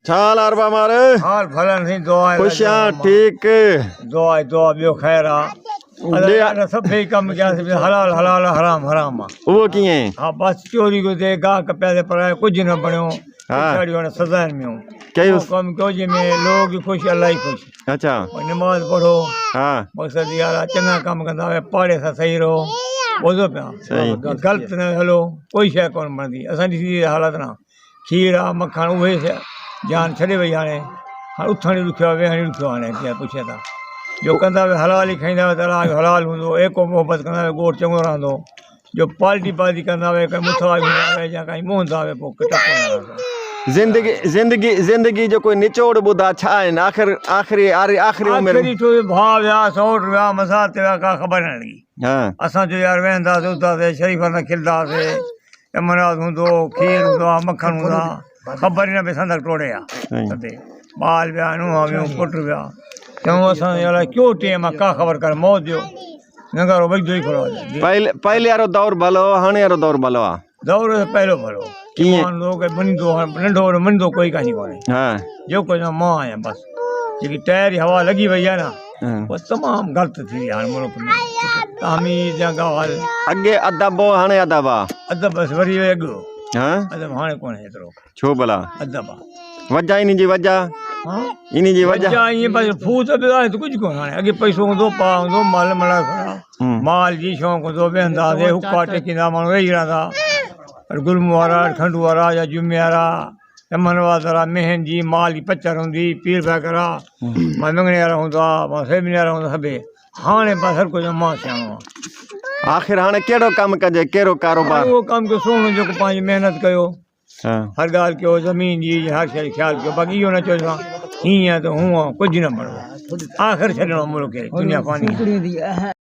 छाल अरबा मारे हाल फलन थी दुआ खुशियां ठीक दुआ दुआ बियो खैर आ अल्लाह सब भी कम क्या हलाल हलाल हराम हराम वो किए हां बस चोरी को दे गाह कपिया दे पर कुछ न बणियो छाड़ियो न सजा में कयो कम क्यों जे में लोग खुश अल्लाह ही खुश अच्छा नमाज पढ़ो हां मकसद यार चंगा काम कंदा वे पाड़े सा सही रहो बोझो पिया गलत न हलो कोई शय कोन बनदी असां दी हालत ना खीर आ मक्खन उहे जान छॾे वई हाणे उथण ॾुखियो आहे वेहण ॾुखियो हाणे कीअं पुछे था जो कंदा वे हलाल ई खाईंदा वे त हलाल हूंदो एको मोहबत कंदा वे गोड़ चङो रहंदो जो पाल्टी पाल्टी कंदा वे कहीं मुथवा हूंदा वे या कहीं मोहंदा वे पोइ टप जिंदगी जिंदगी जिंदगी जो कोई निचोड़ ॿुधा छा आहिनि आख़िरी उमिरि आखिरी तो भाउ विया सौट विया मसाल ते विया का ख़बर न लॻी असां जो यार वेहंदासीं उथंदासीं शरीफ़ सां खिलंदासीं अमराज हूंदो खीर हूंदो मक्खन हूंदा ख़बर ई न पई संदक टोड़े ॿाल विया नुंहुं वियूं पुट विया चऊं असां अलाए कयो टेम आहे का ख़बर कर मौत जो नगारो वॼंदो ई खड़ो पहले वारो दौर भलो हाणे वारो दौर भलो आहे दौर पहिरियों भलो कीअं लोग मञींदो नंढो मञींदो कोई कान्हे कोन्हे जेको मां आहियां बसि जेकी टायर हवा लॻी वई आहे न उहा तमामु ग़लति थी वई आहे हाणे मुल्क में तामीर जा ॻाल्हि अॻे अदब हो हाणे अदब आहे अदब बसि वरी अॻु अदब हाणे कोन्हे एतिरो छो भला अदब आहे वजह इन जी वजह इन जी वजह ईअं बसि फूस बि आहे त कुझु कोन्हे हाणे अॻे पैसो हूंदो पा हूंदो माल मड़ा खड़ा माल जी शौक़ु हूंदो वेहंदासीं हुका टेकींदा माण्हू वेही रहंदा गुलम वारा खंडु वारा या जुमे वारा अमन वारा मेहन जी माल जी पचर हूंदी पीर पैकरा मां मंगणे वारा हूंदा मां सेमिने वारा हूंदा सभु हाणे बसि हर कोई मां सियाणो आहे आख़िर हाणे कहिड़ो कमु कजे कहिड़ो कारोबार उहो कमु कयो सोन जेको पंहिंजी महिनत कयो हर ॻाल्हि कयो ज़मीन जी हर शइ ख़्यालु कयो बाक़ी इहो न चओ हीअं त हूअं कुझु न बणो आख़िर छॾिणो मुल्क खे दुनिया फानी